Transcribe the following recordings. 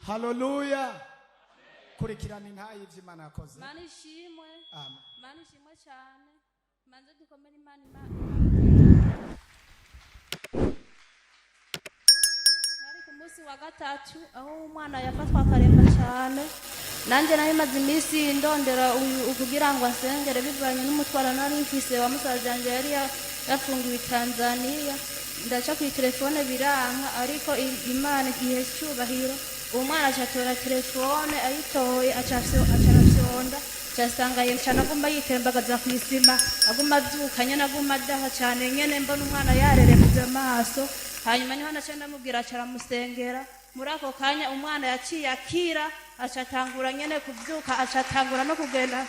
Hallelujah. Kurikirana intahe y'Imana yakoze. Mana ishimwe. Amen. Mana ishimwe cyane. Manze dukomere Imana. Hari kumusi wagatatu aho umwana yafatwa akaremba cyane. Nanjye nari maze iminsi ndondera ukugira ngo asengere bivanye n'umutwara nari mfise wa musaza wanjye yari yafungiwe i Tanzania. Ndaca ku telefone biranka ariko Imana igihe cyubahiro umwana acatora telefone ayitoye acarafyonda cyasanga yemshana aguma yitembagaza ku isima aguma avyukanye naguma adaha cyane nyene mbona umwana yareremuje amaso hanyuma niho naca ndamubwira acaramusengera muri ako kanya umwana yaciye akira acatangura nyene kuvyuka acatangura no kugenda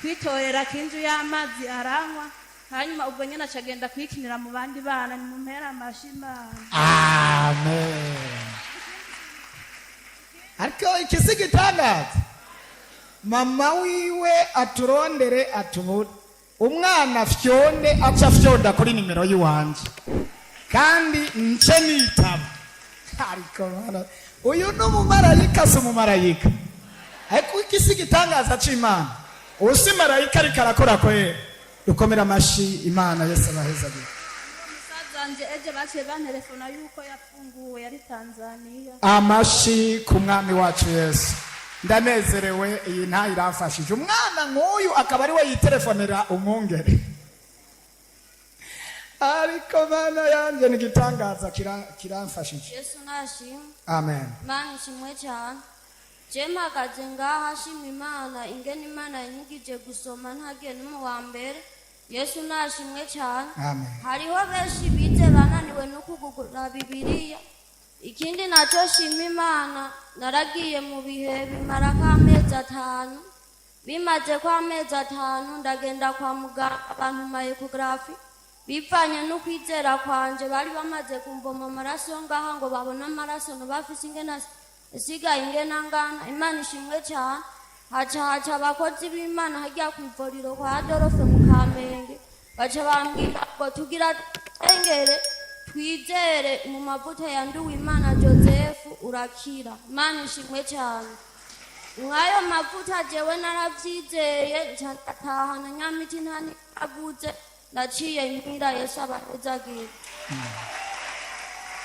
kwitorera kinju y'amazi aranywa hanyuma ubwo nyene acagenda kwikinira mu bandi bana ni mu mpera amashimana. Amen. Ariko ikisigitangaza mama wiwe aturondere atubure umwana fyonde aca fyonda kuri nimero yiwanje kandi nce nitaba ariko mana uyu n'umumarayika si umumarayika ariko ikisigitangaza c'Imana usi marayika ariko arakora kwera dukomera amashi Imana Yesu abahezagira. Anje eje baciye bantelefona yuko yafunguwe yari Tanzania. Amashi ku mwami wacu Yesu. Ndanezerewe iyi ntahe irafashije umwana nk'uyu akaba ari we yitelefonera umwungere. Ariko mana yanje nigitangaza kiramfashije. Yesu nashimwe. Amen. Mana ishimwe cyane. Je mpagaze ngaha shima Imana ingene Imana yanyigije gusoma ntagiye no wa mbere. Yesu nashimwe cyane. Amen. Hariho benshi bize bananiwe no kugugura Bibiliya. Ikindi naco shima Imana naragiye mu bihe bimara k'amezi 5. Bimaze kwa amezi 5 ndagenda kwa muganga abantu mayekography. Bivanye no kwizera kwanje bari bamaze kumvoma amaraso ngaha ngo babona amaraso no bafise ingena siga ingena ngana Imana ishimwe cyane. Haca abakozi b'Imana hajya ku ivuriro kwa Adolphe mu Kamenge baca bambwira ngo tugira engere twizere mu mavuta ya Nduwimana Joseph urakira. Imana ishimwe cyane. Mwayo mavuta jewe naravyizeye ncatahana nyamiti ntani aguze naciye impira Yesu abahezagira.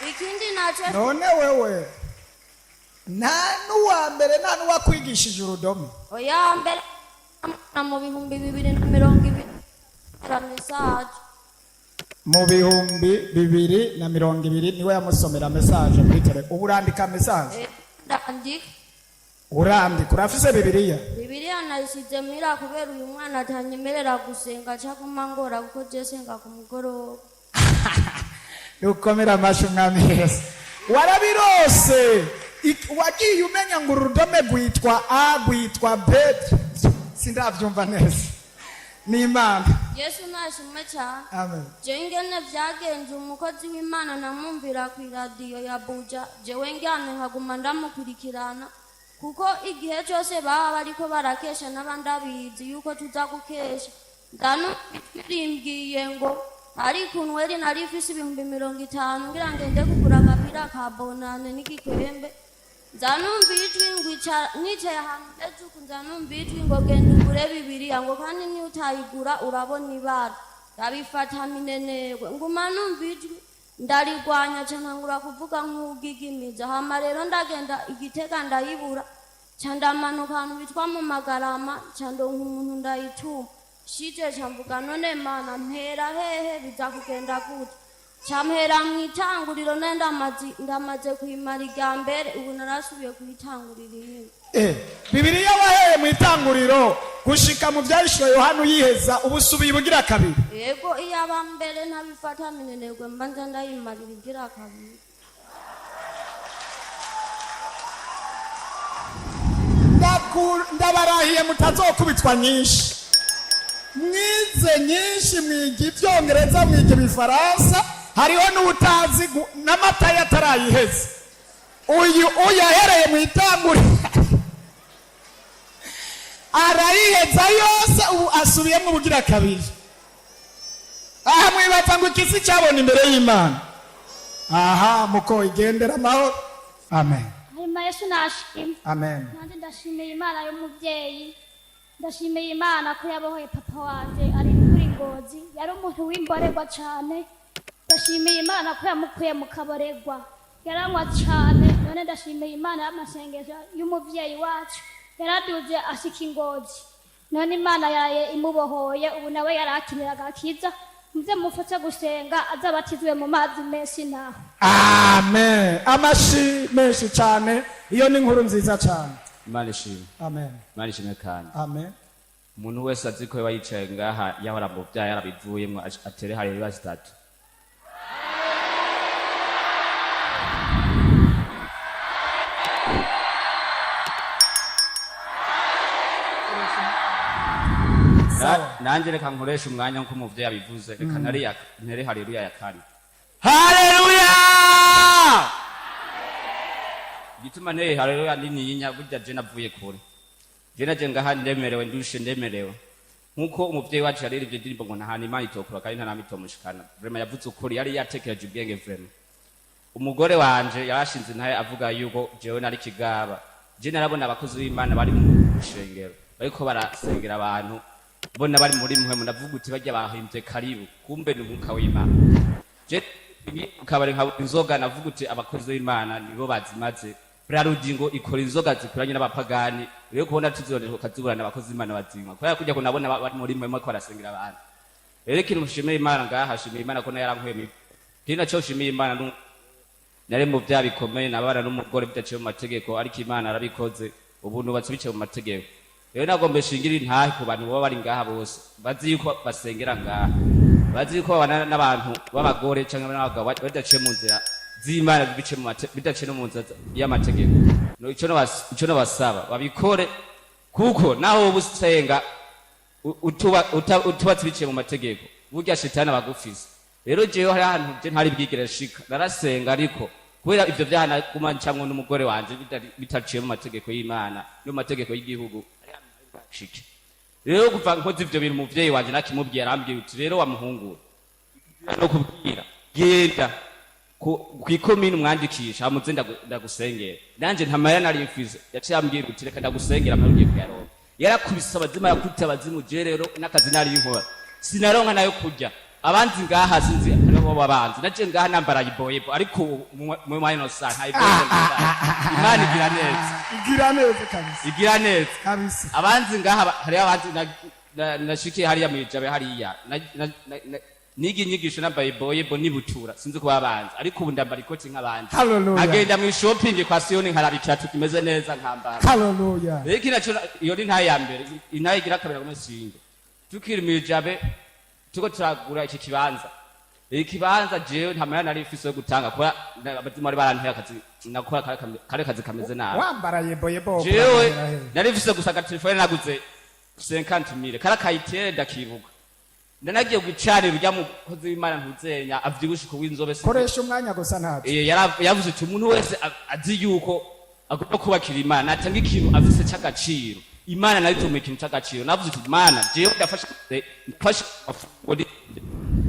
Ikindi naco none wewe nta n'uwa mbere nta n'uwakwigishije urudome. Oya mbere mu bihumbi 2020 message mu bihumbi 2020 niwe yamusomera message muri tele. Ubu urandika message urandika urafise Bibiliya nayisize mira kubera uyu mwana atanyemerera gusenga cyaguma ngora kuko je senga ku mugoroba. Dukomera amashi umwami Yesu. Warabirose wagiye umenya ngo urudome gwitwa A gwitwa B sindavyumva neza ni Imana. Yesu nashimwe cyane. Amen. Je ngene vyagenze umukozi w'Imana namumvira ku radio ya Buja jewe ngane nkaguma ndamukurikirana kuko igihe cyose baba bariko barakesha n'abandabizi yuko tuza gukesha ndano birimbwiye ngo ariko nweri narifise 50 ngira ngende kugura agapira ka bonane n'igikwembe zanumva ijwi ngwica nicaye ahantu ejuku zanumva ijwi ngo genda ugure Bibiliya ngo kandi ni utayigura urabona ibara ndabifata minenegwe nguma numva ijwi ndarigwanya cyangura kuvuga nk'ugigimiza hama rero ndagenda Igitega ndayibura cyandamanuka ahantu bitwa mu Magarama cyandonka umuntu ndayituma shije cyamvuga none Mana mpera hehe bizakugenda gute Chamhera mwitanguriro ndamaze kwimara igambere ubu narasubiye kwitangurira. Bibiliya waheye mwitanguriro gushika mu byahishwe Yohana uyiheza ubusubiye bugira kabiri. Yego iyaba mbere ntabifata minenegwe mbanza ndayimarira igira kabiri. Ndabarahiye mutazokubitwa nyinshi. Mwize nyinshi mwige ivyongereza mwige bifaransa. Hariho n'ubutazi n'amata yatarayiheze uyu yahereye mu itanguri arayiheza yose ubu asubiyemo ubugira kabiri. Aha mwibaza ngo ikisi cyabona imbere y'Imana aha muko igendera amahoro amen hanyuma Yesu nashimye amen nanjye ndashimiye Imana y'umubyeyi ndashimiye Imana ko yabohoye papa wanje ari kuri Ngozi yari umuntu w'imborerwa cyane ndashimiye Imana ko yamukuye mu kaboregwa yaranywa cyane none ndashimiye Imana y'amasengesho y'umubyeyi wacu yaraduze ashika Ngozi none Imana yaye imubohoye ubu nawe yarakirira agakiza muze mufate gusenga azabatizwe mu mazi menshi naho amen amashi menshi cyane iyo ni inkuru nziza cyane Imana ishimwe amen Imana ishimwe kandi amen umuntu wese azi ko yicaye ngaha yahora mu byaha yarabivuyemo atere haleluya zitatu nanjye reka nkoresha umwanya nk'uko umuvyeyi yabivuze reka ntere haleluya ya kane haleluya igituma ntere haleluya nininya burya je navuye kure je naje ngaha ndemerewe ndushe ndemerewe nk'uko umuvyeyi wacu yaririmbye indirimbo ngo ntahana Imana itokura kandi ntanamitomushikana vraiment yavuze ukuri yari yatekereje ubwenge vraiment umugore wanje yarashinze ntaye avuga yuko jewe nari kigaba je narabona abakozi b'Imana bari mu shengero bariko barasengera abantu bona bari muri muhemu ndavuga uti bajya bahimbye karibu kumbe ni umwuka w'Imana je ukabare nka inzoga navuga uti abakozi b'Imana nibo bazimaze Brarudingo ikora inzoga zikuranye n'abapagani rero kubona tuzonera kazuburana abakozi b'Imana bazinywa kwa kujya ko nabona bari muri muhemu ko barasengera abantu rero ikintu mushimira Imana ngaha shimira Imana ko yarankwemye kina cyo shimira Imana nare mu bya bikomeye nabara n'umugore bidaciye mu mategeko ariko Imana arabikoze ubuntu batsibice mu mategeko rero nagombe shingira intahe ku bantu baba bari ngaha bose bazi yuko basengera ngaha bazi yuko babana n'abantu b'abagore cyangwa n'abagabo badaciye mu nzira z'Imana bidaciye mu nzira y'amategeko no ico no basaba babikore kuko naho ubusenga utubatse biciye mu mategeko burya shitani abagufise rero jewe hari ahantu je ntari bwigere shika narasenga ariko kubera ivyo vyana kumancamwe n'umugore wanje bitaciye mu mategeko y'Imana no mu mategeko y'igihugu shike rero kuva nkoze ivyo bintu umuvyeyi wanje nakimubwiye arambwiye uti rero wamuhungura no kubwira genda kwikomine umwandikisha amuze ndagusengera nanje ntamaya nari mfize yaciye ambwira uti reka ndagusengera mparugiye kuyaronka yarakubise abazima yakwita abazimu je rero n'akazi nari inkora sinaronka nayo kurya abanzi ngaha sinzi aribo babanzi naje ngaha nambara iboyebo ariko mu mayino sa ntayiboyebo Imana igira neza igira neza kabisa abanzi ngaha hari abanzi nashikiye hariya mwijabe hariya nigi nyigisho nambaye iboyebo nibutura sinzi kuba abanzi ariko ubu ndambara ikoti nk'abandi agenda mu shopping kwa Sioni nkarabikira tukimeze neza nkambara haleluya rero kinacho iyo ni ntaye ya mbere intaye igira kabera mu singe tukiri mwijabe tuko turagura iki kibanza jewe ntamara nari mfise yo gutanga kwa abazima ari baranteye akazi nakora kare kazi kameze nabi wambara yebo jewe nari mfise gusaka telefone naguze 50,000 kara kayitere ndakibuka ndanagiye gucarira urya mukozi w'Imana ntuzenya avyibushika w'inzobe koresha umwanya gusa ntacu yavuze ati umuntu wese azi yuko agomba kubakira Imana atanga ikintu afise cy'agaciro Imana nayo itume ikintu cy'agaciro navuze ati Imana jewe ndafasha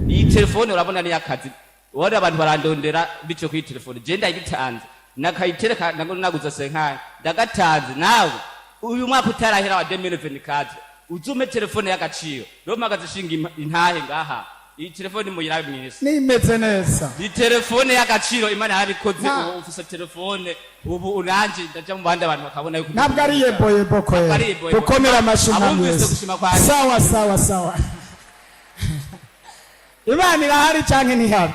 iyi telefone urabona ni yakazi wari abantu barandondera bice ku telefone je ndayitanze nakayitereka naguze senkaya ndagatanze nawe uyu mwaka utarahera wa 2024 uzume telefone y'agaciro rero magaze shinga intahe ngaha iyi telefone muyira mwese nimeze neza iyi telefone y'agaciro Imana yarabikoze ufise telefone ubu uranje ndaje mu bandi abantu bakabona yuko ntabwo ari yebo ko dukomera amashuma mwese sawa Imana irahari canke ntihari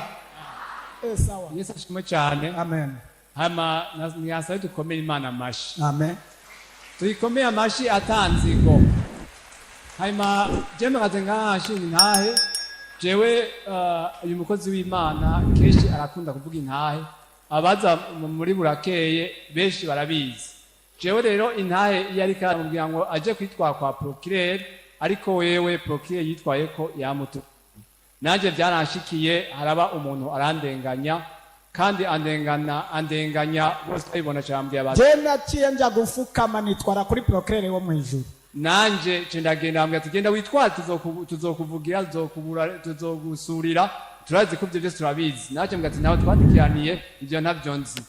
sawa Yesu ashimwe cyane amen hama niyasaye dukomera Imana amashi amen tuyikomeye amashi atanzigo hama jeme kazenga ashini ntahe jewe uyu mukozi w'Imana keshi arakunda kuvuga intahe abaza muri burakeye benshi barabizi jewe rero intahe yari karamubwira ngo aje kwitwa kwa procureur ariko wewe procureur yitwaye ko yamutu nanje byaranashikiye haraba umuntu arandenganya kandi andenganya bose bayibona cyambye abantu je naciye nja gufukama nitwara kuri procureur wo mwijuru nanje ndagenda ambye tugenda witwara tuzokuvugira tuzogusurira turazi ko ibyo byose turabizi naje mbwati nawe twandikiraniye ibyo ntabyo nzi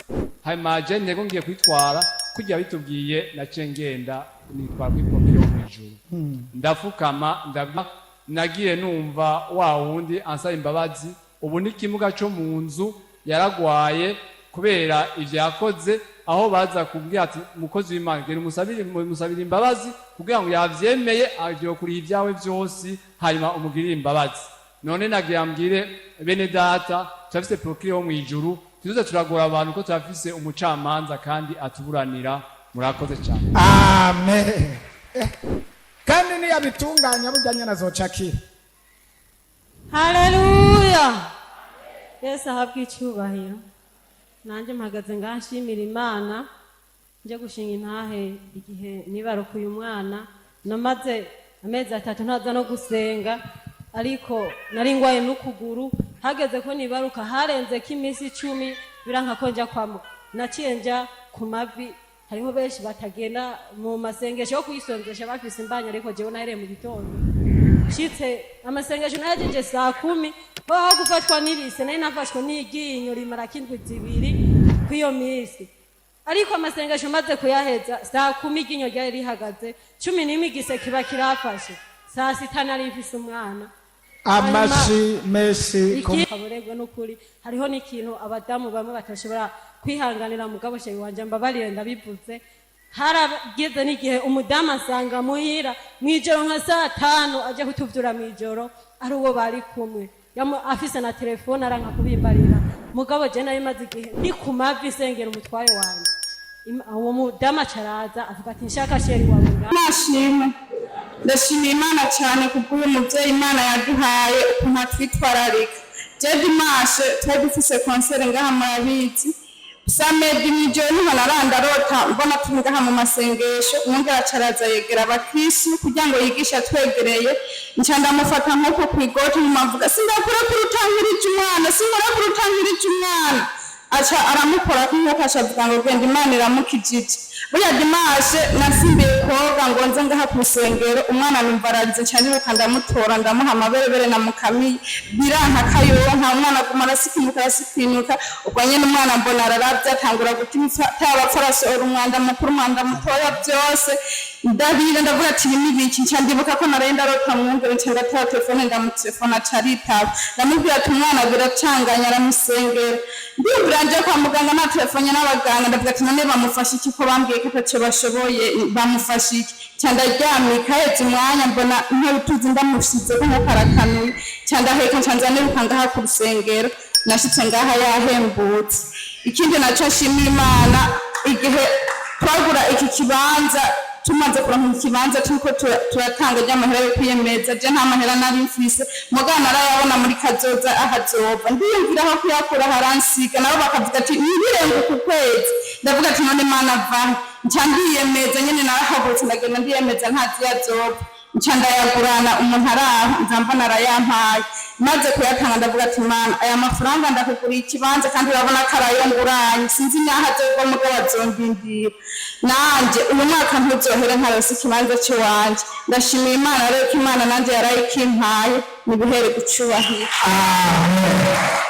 hanyuma je nego ngiye kwitwara kujya bitubwiye nace ngenda nitwara kw'ipomero mu ijuru ndafukama nagiye numva wa wundi ansaba imbabazi ubu ni kimuga cyo mu nzu yaragwaye kubera ivyo yakoze aho baza kubwira ati mukozi w'Imana gera umusabire imbabazi kugira ngo yavyemeye avyo kuri ibyawe byose hanyuma umugirire imbabazi none nagiye ambwire bene data turafise procure wo mu ijuru tuzoza turagora abantu ko turafise umucamanza kandi atuburanira murakoze cyane amen kandi niyabitunganya burya nyana zocakira haleluya Yesu ahabwe icyubahiro nanjye mpagaze ngashimira Imana nje gushinga intahe igihe nibarukuye umwana namaze amezi 3 ntaza no gusenga ariko nari ngwaye n'ukuguru hageze ko nibaruka harenze ko iminsi 10 biranka ko njya kwamo naciye njya ku mavi hariho benshi batagenda mu masengesho yo kwisonzesha bafise imbanya ariko jewe nahereye mu gitondo shitse amasengesho nayajeje saa 10 baho gufatwa n'ibise nari nafashwe n'iginyo rimara kindwi zibiri kwiyo minsi ariko amasengesho maze kuyaheza saa 10 iginyo ryari rihagaze 11 igise kiba kirafashe saa 6 nari mfise umwana amashi meshi kaburegwe n'ukuri hariho n'ikintu abadamu bamwe batashobora kwihanganira mugabo shewe wanje mbabarire ndabivuze harageze n'igihe umudamu asanga muhira mwijoro nka saa 5 aje kutuvyura mwijoro ari uwo bari kumwe afise na telefone aranka kubimbarira mugabo je nari maze igihe ndi ku mavi sengera umutwaye wanje uwo mudamu acaraza avuga ati nshaka sheri wawe nashimwe ndashimira Imana cyane kubw'uyu muvyeyi Imana yaduhaye ukuntu atwitwararika je dimanche twari dufise concert ngaha murabizi samedi mwijoro niho narandarota mbona turi ngaha mu masengesho umwungere acaraza yegera abakristo kugira ngo yigishe atwegereye nca ndamufata nk'uko kwigoti mumavuga sindakura kurutangirije umwana aca aramukora nk'uko ashavuga ngo genda Imana iramukijije burya dimanche nasimbiye koga ngo nze ngaha ku rusengero umwana numva ararize cyane nuko ndamutora ndamuha amaberebere na mukamiye biranka kayonka umwana aguma arasikinuka ubwo nyene umwana mbona araravye atangura gutima tabapfa arasohora umwanda mukuru umwanda mutoya byose ndabira ndavuga ati n'ibiki nca ndibuka ko narenda arota mwungere nca ndatoa telefone ndamutelefona caritaba ndamubwira ati umwana biracanganya aramusengera ndibwira nje kwa muganga na telefone n'abaganga ndavuga ati none bamufasha iki ko bambwiye ko taco bashoboye bamufasha iki nca ndaryamika hetse umwanya mbona ntutuzi ndamushize ko nkarakanuye nca ndaheka nca nzaniruka ngaha ku rusengero nashitse ngaha yahembutse ikindi naco nshimira Imana igihe twagura iki kibanza tumaze kuronka ikibanza turiko turatanga ry'amahera yo kwiyemeza je nta mahera nari mfise mugana arayabona muri kazoza ahazova ndiyumvira aho kuyakura haransiga nabo bakavuga ati nibirenga ku kwezi ndavuga ati none Imana va nca ndiyemeza nyene narahabutse ndagenda ndiyemeza ntazi yazova nca ndayagurana umuntu araho nzambona arayampaye maze kuyatanga ndavuga ati Imana aya mafaranga ndakuguriye ikibanza kandi urabona ko arayonguranye sinzi naho azova mugabo azondindira nanje uyu mwaka ntuzohere ntarose ikibanza cy'iwanje ndashimira Imana rero ko Imana nanje yarayikimpaye nibihere gucubahira amen.